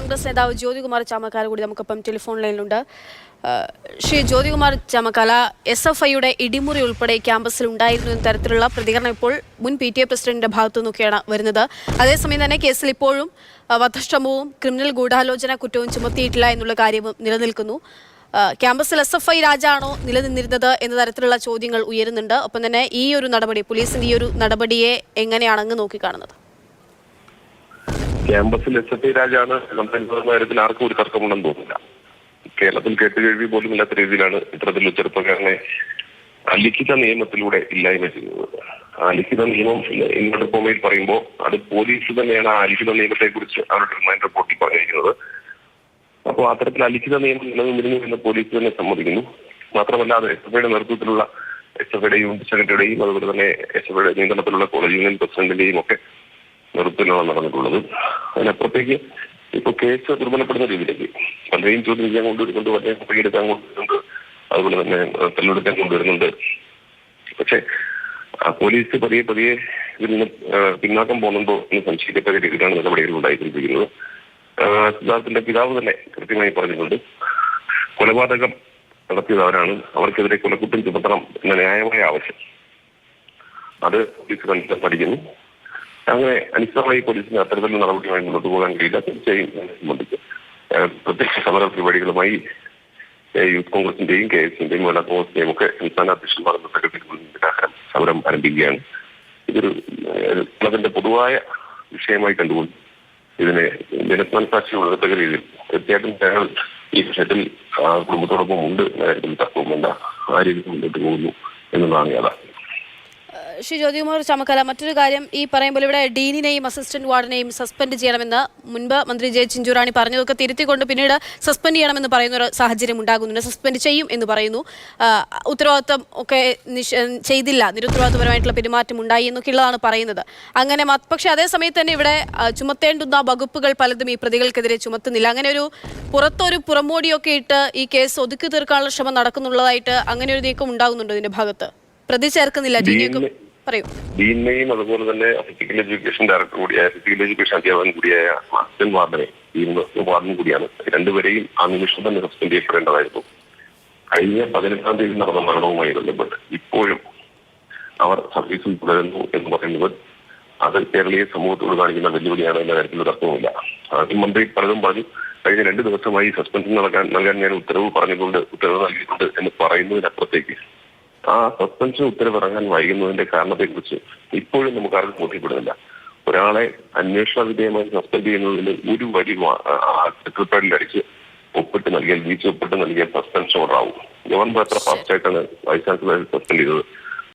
കോൺഗ്രസ് നേതാവ് ജ്യോതികുമാർ ചാമക്കാല കൂടി നമുക്കൊപ്പം ടെലിഫോൺ ലൈനിലുണ്ട്. ശ്രീ ജ്യോതികുമാർ ചാമക്കാല, SFIയുടെ ഇടിമുറി ഉൾപ്പെടെ ക്യാമ്പസിൽ ഉണ്ടായിരുന്നു എന്ന തരത്തിലുള്ള പ്രതികരണം ഇപ്പോൾ മുൻ PTA പ്രസിഡന്റിന്റെ ഭാഗത്തു നിന്നൊക്കെയാണ് വരുന്നത്. അതേസമയം തന്നെ കേസിൽ ഇപ്പോഴും വധശ്രമവും ക്രിമിനൽ ഗൂഢാലോചന കുറ്റവും ചുമത്തിയിട്ടില്ല എന്നുള്ള കാര്യവും നിലനിൽക്കുന്നു. ക്യാമ്പസിൽ SFI രാജാണോ നിലനിന്നിരുന്നത് എന്ന തരത്തിലുള്ള ചോദ്യങ്ങൾ ഉയരുന്നുണ്ട്. ഒപ്പം തന്നെ ഈ ഒരു നടപടി, പോലീസിന്റെ ഈ ഒരു നടപടിയെ എങ്ങനെയാണ് അങ്ങ് നോക്കിക്കാണുന്നത്? ക്യാമ്പസിൽ SFI രാജാണ് എന്ന കാര്യത്തിൽ ആർക്കും ഒരു തർക്കമുണ്ടെന്ന് തോന്നുന്നില്ല. കേരളത്തിൽ കേട്ടുകേഴ്വി പോലും ഇല്ലാത്ത രീതിയിലാണ് ഇത്തരത്തിലുള്ള ചെറുപ്പക്കാരനെ അലിഖിത നിയമത്തിലൂടെ ഇല്ലായ്മ ചെയ്യുന്നത്. അലിഖിത നിയമം ഇന്നത്തെ കോമയിൽ പറയുമ്പോൾ അത് പോലീസ് തന്നെയാണ് ആ അലിഖിത നിയമത്തെ കുറിച്ച് അവരുടെ റിമാൻഡ് റിപ്പോർട്ടിൽ പറഞ്ഞിരിക്കുന്നത്. അപ്പോൾ അത്തരത്തിൽ അലിഖിത നിയമം നിലനിന്നിരുന്നു എന്ന് പോലീസ് തന്നെ സമ്മതിക്കുന്നു. മാത്രമല്ല അത് SFIയുടെ നേതൃത്വത്തിലുള്ള SFIയുടെ യൂണിറ്റ് സെക്രട്ടറിയുടെയും അതുപോലെ തന്നെ SFIയുടെ നിയന്ത്രണത്തിലുള്ള കോളേജ് യൂണിയൻ പ്രസിഡന്റിന്റെയും ഒക്കെ നേതൃത്വത്തിലാണ് നടന്നിട്ടുള്ളത്. അതിനപ്പുറത്തേക്ക് ഇപ്പൊ കേസ് ദുർബലപ്പെടുന്ന രീതിയിലേക്ക് പലരെയും ചോദ്യം ചെയ്യാൻ കൊണ്ടുവരുന്നുണ്ട്, വളരെ കുപ്പിയെടുക്കാൻ കൊണ്ടുവരുന്നുണ്ട്, അതുപോലെ തന്നെ തെല്ലെടുക്കാൻ കൊണ്ടുവരുന്നുണ്ട്. പക്ഷെ പോലീസ് പതിയെ ഇതിൽ നിന്ന് പിന്നാക്കം പോകുന്നുണ്ടോ എന്ന് സംശയിക്കത്തക്ക രീതിയിലാണ് നടപടികൾ ഉണ്ടായിക്കൊണ്ടിരിക്കുന്നത്. സിദ്ധാർത്ഥിന്റെ പിതാവ് തന്നെ കൃത്യമായി പറഞ്ഞിട്ടുണ്ട്, കൊലപാതകം നടത്തിയവരാണ്, അവർക്കെതിരെ കൊലക്കുറ്റം ചുമത്തണം എന്ന ന്യായമായ ആവശ്യം അത് പോലീസ് കണ്ടിട്ട് പഠിക്കുന്നു. അങ്ങനെ അനിശ്ചിതമായി പോലീസിന് അത്തരത്തിലുള്ള നടപടിയുമായി മുന്നോട്ട് പോകാൻ കഴിയില്ല. തീർച്ചയായും സംബന്ധിച്ച് പ്രത്യേക സമര പരിപാടികളുമായി യൂത്ത് കോൺഗ്രസിന്റെയും KSന്റെയും മഹിളാ കോൺഗ്രസിന്റെയും ഒക്കെ സംസ്ഥാന അധ്യക്ഷന്മാർ സമരം ആരംഭിക്കുകയാണ്. ഇതൊരു അതിന്റെ പൊതുവായ വിഷയമായി കണ്ടുകൊണ്ട് ഇതിനെ ജനമനസാക്ഷി ഉണർത്തക്ക രീതിയിൽ തീർച്ചയായിട്ടും ഞങ്ങൾ ഈ വിഷയത്തിൽ കുടുംബത്തോടൊപ്പം ഉണ്ട് എന്ന കാര്യത്തിൽ തർക്കവും വേണ്ട, ആ രീതിയിൽ മുന്നോട്ട് പോകുന്നു എന്നതാണ് യാഥാർത്ഥ്യം. ശ്രീ ജ്യോതികുമാർ ചാമക്കാല, മറ്റൊരു കാര്യം, ഈ പറയുമ്പോൾ ഇവിടെ ഡീനിനെയും അസിസ്റ്റന്റ് വാർഡനെയും സസ്പെൻഡ് ചെയ്യണമെന്ന് മുൻപ് മന്ത്രി ജെ ചിഞ്ചുറാണി പറഞ്ഞതൊക്കെ തിരുത്തിക്കൊണ്ട് പിന്നീട് സസ്പെൻഡ് ചെയ്യണമെന്ന് പറയുന്ന ഒരു സാഹചര്യം ഉണ്ടാകുന്നുണ്ട്. സസ്പെൻഡ് ചെയ്യും എന്ന് പറയുന്നു. ഉത്തരവാദിത്വം ഒക്കെ ചെയ്തില്ല, നിരുത്തരവാദിത്വപരമായിട്ടുള്ള പെരുമാറ്റം ഉണ്ടായി എന്നൊക്കെയുള്ളതാണ് പറയുന്നത്. അങ്ങനെ പക്ഷേ അതേസമയത്ത് തന്നെ ഇവിടെ ചുമത്തേണ്ടുന്ന വകുപ്പുകൾ പലതും ഈ പ്രതികൾക്കെതിരെ ചുമത്തുന്നില്ല. അങ്ങനെ ഒരു പുറത്തൊരു പുറമോടിയൊക്കെ ഇട്ട് ഈ കേസ് ഒതുക്കി തീർക്കാനുള്ള ശ്രമം നടക്കുന്നുള്ളതായിട്ട് അങ്ങനെ ഒരു നീക്കം ഉണ്ടാകുന്നുണ്ടോ ഇതിന്റെ ഭാഗത്ത്? പ്രതി ചേർക്കുന്നില്ല ഡീനെയൊക്കെ പറയൂ. ഡീനെയും അതുപോലെ തന്നെ ഫിസിക്കൽ എഡ്യൂക്കേഷൻ ഡയറക്ടർ കൂടിയായ ഫിസിക്കൽ എഡ്യൂക്കേഷൻ അധ്യാപകൻ കൂടിയായ അസിസ്റ്റന്റ് വാർഡനും കൂടിയാണ്. രണ്ടുപേരെയും ആ നിമിഷം തന്നെ സസ്പെൻഡ് ചെയ്യപ്പെടേണ്ടതായിരുന്നു. കഴിഞ്ഞ 18-ാം തീയതി നടന്ന മരണവുമായി ബന്ധപ്പെട്ട് ഇപ്പോഴും അവർ സർവീസിൽ തുടരുന്നു എന്ന് പറയുന്നത് അത് കേരളീയ സമൂഹത്തോട് കാണിക്കുന്ന വെല്ലുവിളിയാണ് എന്ന കാര്യത്തിൽ തർക്കവുമില്ല. ആദ്യം മന്ത്രി പലതും പറഞ്ഞു, കഴിഞ്ഞ 2 ദിവസമായി സസ്പെൻഷൻ നൽകാൻ ഞാൻ ഉത്തരവ് നൽകിയിട്ടുണ്ട് എന്ന് പറയുന്നതിനപ്പുറത്തേക്ക് ആ സസ്പെൻഷൻ ഉത്തരവ് ഇറങ്ങാൻ വൈകുന്നതിന്റെ കാരണത്തെക്കുറിച്ച് ഇപ്പോഴും നമുക്ക് ആർക്കും ബോധ്യപ്പെടുന്നില്ല. ഒരാളെ അന്വേഷണ വിധേയമായി സസ്പെൻഡ് ചെയ്യുന്നതിന് ഒരു വരി സെക്രട്ടറിയിൽ അടിച്ച് ഒപ്പിട്ട് നൽകിയാൽ സസ്പെൻഷൻ ഓർഡർ ആവും. ഗവർണർ എത്ര ഫാസ്റ്റ് ആയിട്ടാണ് വൈസ് ചാൻസലർ സസ്പെൻഡ് ചെയ്തത്.